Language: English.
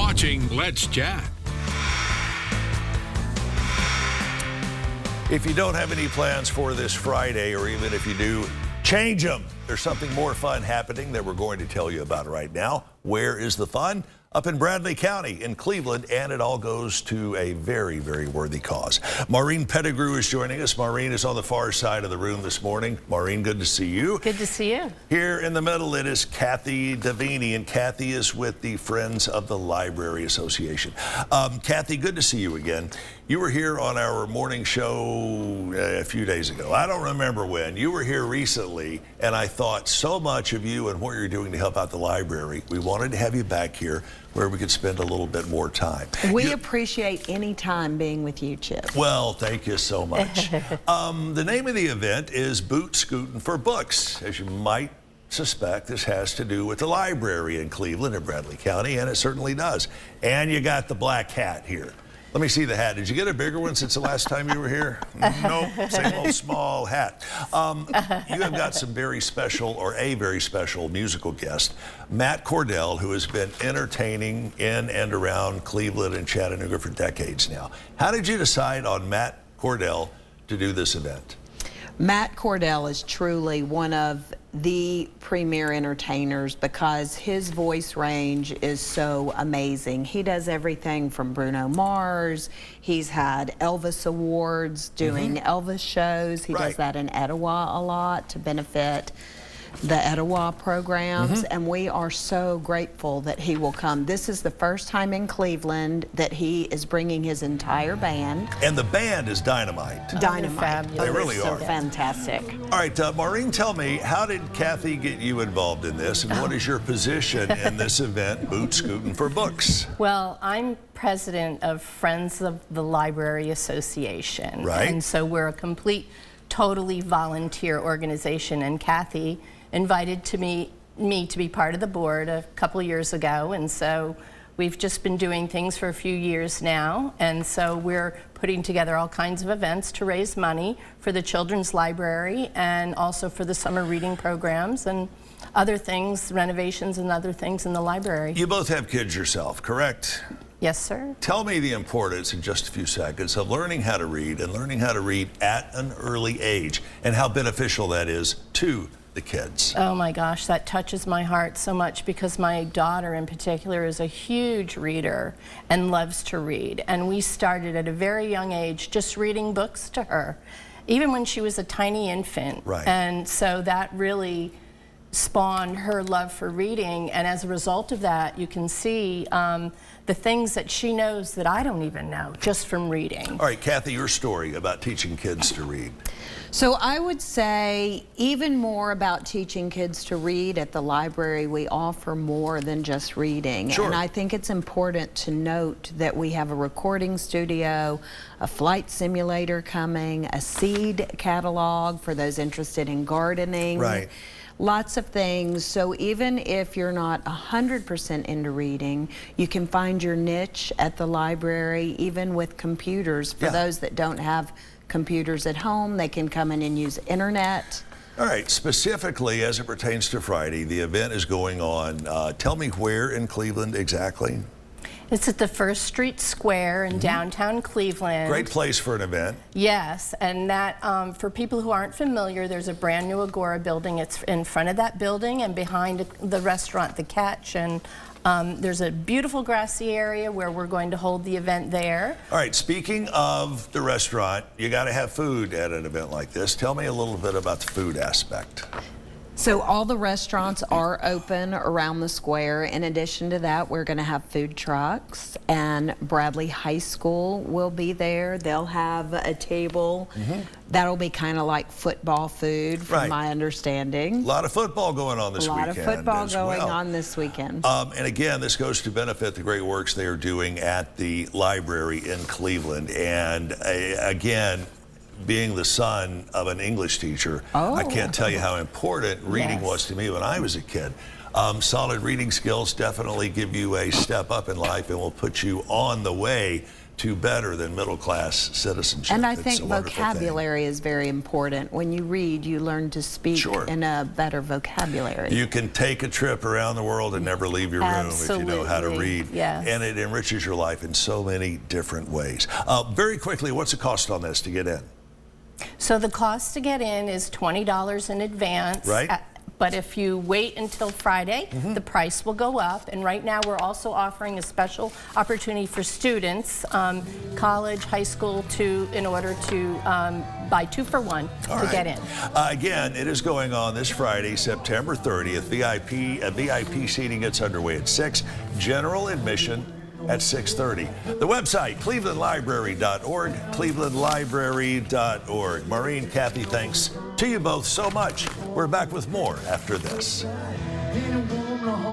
watching Let's Chat. If you don't have any plans for this Friday, or even if you do, change them. There's something more fun happening that we're going to tell you about right now. Where is the fun? Up in Bradley County in Cleveland, and it all goes to a very, very worthy cause. Maureen Pettigrew is joining us. Maureen is on the far side of the room this morning. Maureen, good to see you. Good to see you. Here in the middle, it is Kathy Davini, and Kathy is with the Friends of the Library Association. Kathy, good to see you again. You were here on our morning show a few days ago. I don't remember when. You were here recently, and I thought so much of you and what you're doing to help out the library. We wanted to have you back here where we could spend a little bit more time. We appreciate any time being with you, Chip. Well, thank you so much. The name of the event is Scootin for Books. As you might suspect, this has to do with the library in Cleveland and Bradley County, and it certainly does. And you got the black hat here. Let me see the hat. Did you get a bigger one since the last time you were here? Nope, same old small hat. You have got some very special, or a very special musical guest, Matt Cordell, who has been entertaining in and around Cleveland and Chattanooga for decades now. How did you decide on Matt Cordell to do this event? Matt Cordell is truly one of the premier entertainers because his voice range is so amazing. He does everything from Bruno Mars. He's had Elvis Awards doing Elvis shows. He does that in Etowah a lot to benefit the Etowah programs, and we are so grateful that he will come. This is the first time in Cleveland that he is bringing his entire band. And the band is dynamite. Dynamite. They really are. Fantastic. All right, Maureen, tell me, how did Kathy get you involved in this, and what is your position in this event, Scootin for Books? Well, I'm president of Friends of the Library Association. Right. And so we're a totally volunteer organization, and Kathy invited me to be part of the board a couple years ago, and so we've just been doing things for a few years now, and so we're putting together all kinds of events to raise money for the children's library and also for the summer reading programs and other things, renovations and other things in the library. You both have kids yourself, correct? Yes, sir. Tell me the importance in just a few seconds of learning how to read, and learning how to read at an early age, and how beneficial that is to the kids. Oh my gosh, that touches my heart so much because my daughter in particular is a huge reader and loves to read. And we started at a very young age just reading books to her, even when she was a tiny infant. Right. And so that really spawned her love for reading, and as a result of that, you can see the things that she knows that I don't even know just from reading. All right, Kathy, your story about teaching kids to read. So I would say even more about teaching kids to read. At the library, we offer more than just reading. Sure. And I think it's important to note that we have a recording studio, a flight simulator coming, a seed catalog for those interested in gardening. Right. Lots of things. So even if you're not 100% into reading, you can find your niche at the library, even with computers. For those that don't have computers at home, they can come in and use internet. All right, specifically as it pertains to Friday, the event is going on. Tell me where in Cleveland exactly? It's at the First Street Square in downtown Cleveland. Great place for an event. Yes, and that for people who aren't familiar, there's a brand new Agora building. It's in front of that building and behind the restaurant, The Catch, and there's a beautiful grassy area where we're going to hold the event there. All right, speaking of the restaurant, you got to have food at an event like this. Tell me a little bit about the food aspect. So all the restaurants are open around the square. In addition to that, we're going to have food trucks, and Bradley High School will be there. They'll have a table. That'll be kind of like football food, from my understanding. A lot of football going on this weekend. A lot of football going on this weekend. And again, this goes to benefit the great works they are doing at the library in Cleveland. And again, being the son of an English teacher, I can't tell you how important reading was to me when I was a kid. Solid reading skills definitely give you a step up in life and will put you on the way to better than middle-class citizenship. And I It's think a wonderful thing. vocabulary is very important. When you read, you learn to speak Sure. in a better vocabulary. You can take a trip around the world and never leave your room if you know how to Absolutely. read. Yes. And it enriches your life in so many different ways. Very quickly, what's the cost on this to get in? So the cost to get in is $20 in advance. Right. But if you wait until Friday, the price will go up. And right now, we're also offering a special opportunity for students, college, high school, in order to buy 2 for 1 to get in. Again, it is going on this Friday, September 30th. VIP seating gets underway at 6. General admission at 6:30. The website, clevelandlibrary.org, clevelandlibrary.org. Maureen, Kathy, thanks to you both so much. We're back with more after this.